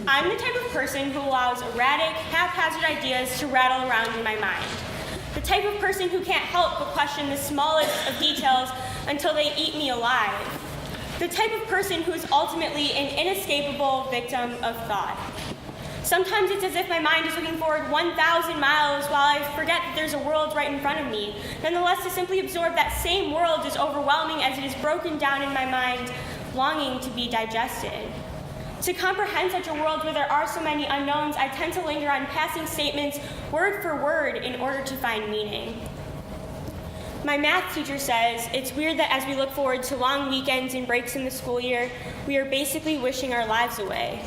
I'm the type of person who allows erratic, haphazard ideas to rattle around in my mind. The type of person who can't help but question the smallest of details until they eat me alive. The type of person who is ultimately an inescapable victim of thought. Sometimes it's as if my mind is looking forward 1,000 miles while I forget that there's a world right in front of me. Nonetheless, to simply absorb that same world is overwhelming as it is broken down in my mind, longing to be digested. To comprehend such a world where there are so many unknowns, I tend to linger on passing statements word for word in order to find meaning. My math teacher says it's weird that as we look forward to long weekends and breaks in the school year, we are basically wishing our lives away.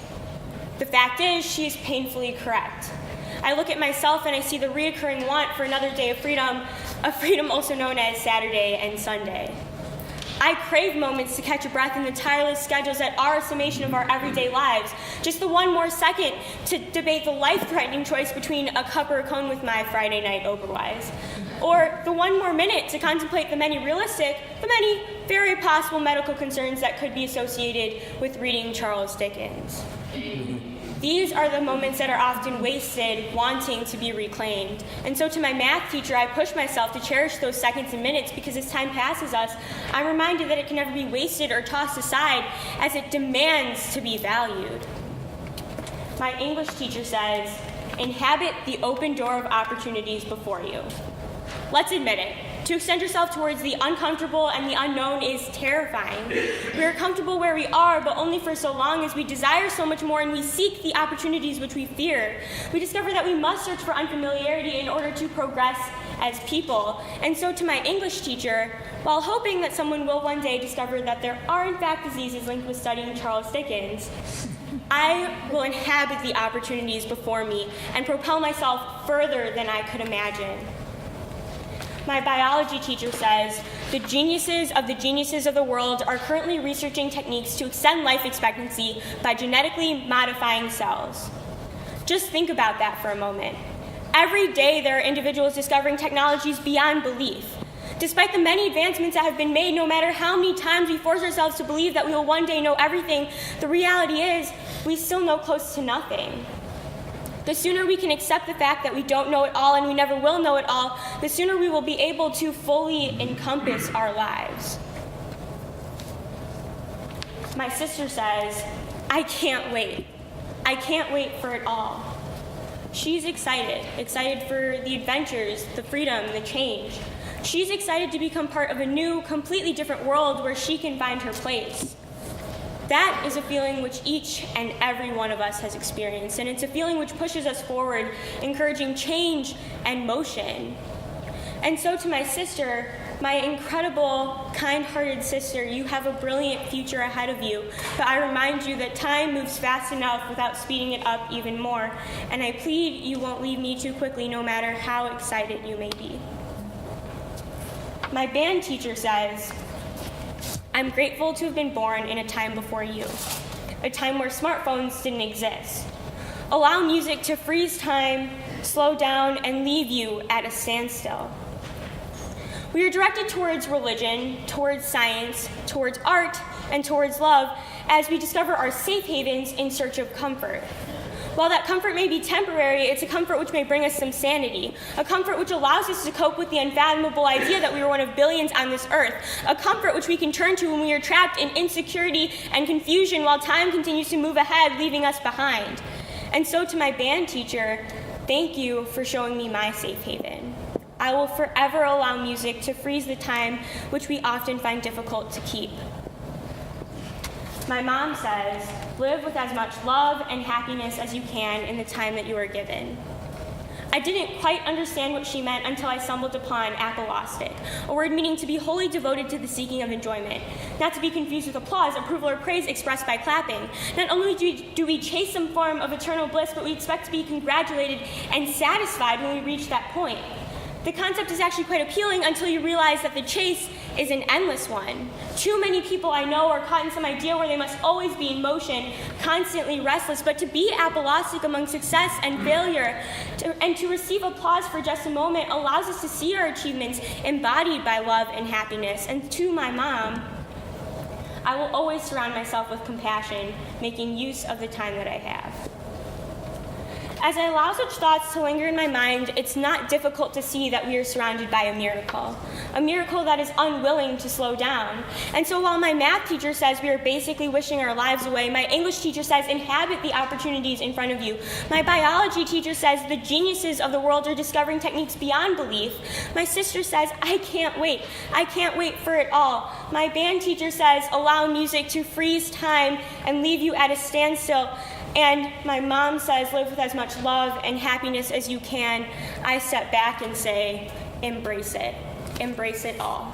The fact is, she is painfully correct. I look at myself and I see the reoccurring want for another day of freedom, a freedom also known as Saturday and Sunday. I crave moments to catch a breath in the tireless schedules that are a summation of our everyday lives. Just the one more second to debate the life-threatening choice between a cup or a cone with my Friday night Oberweis. Or the one more minute to contemplate the many very possible medical concerns that could be associated with reading Charles Dickens. These are the moments that are often wasted, wanting to be reclaimed. And so to my math teacher, I push myself to cherish those seconds and minutes because as time passes us, I'm reminded that it can never be wasted or tossed aside as it demands to be valued. My English teacher says, inhabit the open door of opportunities before you. Let's admit it. To extend yourself towards the uncomfortable and the unknown is terrifying. We are comfortable where we are, but only for so long as we desire so much more and we seek the opportunities which we fear. We discover that we must search for unfamiliarity in order to progress as people. And so to my English teacher, while hoping that someone will one day discover that there are in fact diseases linked with studying Charles Dickens, I will inhabit the opportunities before me and propel myself further than I could imagine. My biology teacher says, the geniuses of the world are currently researching techniques to extend life expectancy by genetically modifying cells. Just think about that for a moment. Every day there are individuals discovering technologies beyond belief. Despite the many advancements that have been made, no matter how many times we force ourselves to believe that we will one day know everything, the reality is we still know close to nothing. The sooner we can accept the fact that we don't know it all and we never will know it all, the sooner we will be able to fully encompass our lives. My sister says, I can't wait. I can't wait for it all. She's excited for the adventures, the freedom, the change. She's excited to become part of a new, completely different world where she can find her place. That is a feeling which each and every one of us has experienced, and it's a feeling which pushes us forward, encouraging change and motion. And so to my sister, my incredible, kind-hearted sister, you have a brilliant future ahead of you, but I remind you that time moves fast enough without speeding it up even more, and I plead you won't leave me too quickly no matter how excited you may be. My band teacher says, I'm grateful to have been born in a time before you, a time where smartphones didn't exist. Allow music to freeze time, slow down, and leave you at a standstill. We are directed towards religion, towards science, towards art, and towards love as we discover our safe havens in search of comfort. While that comfort may be temporary, it's a comfort which may bring us some sanity, a comfort which allows us to cope with the unfathomable idea that we are one of billions on this earth, a comfort which we can turn to when we are trapped in insecurity and confusion while time continues to move ahead, leaving us behind. And so to my band teacher, thank you for showing me my safe haven. I will forever allow music to freeze the time which we often find difficult to keep. My mom says, live with as much love and happiness as you can in the time that you are given. I didn't quite understand what she meant until I stumbled upon apolostic, a word meaning to be wholly devoted to the seeking of enjoyment, not to be confused with applause, approval, or praise expressed by clapping. Not only do we chase some form of eternal bliss, but we expect to be congratulated and satisfied when we reach that point. The concept is actually quite appealing until you realize that the chase is an endless one. Too many people I know are caught in some idea where they must always be in motion, constantly restless, but to be apolostic among success and failure, and to receive applause for just a moment allows us to see our achievements embodied by love and happiness. And to my mom, I will always surround myself with compassion, making use of the time that I have. As I allow such thoughts to linger in my mind, it's not difficult to see that we are surrounded by a miracle that is unwilling to slow down. And so while my math teacher says we are basically wishing our lives away, my English teacher says inhabit the opportunities in front of you. My biology teacher says the geniuses of the world are discovering techniques beyond belief. My sister says, I can't wait for it all. My band teacher says allow music to freeze time and leave you at a standstill. And my mom says, live with as much love and happiness as you can. I step back and say, embrace it all.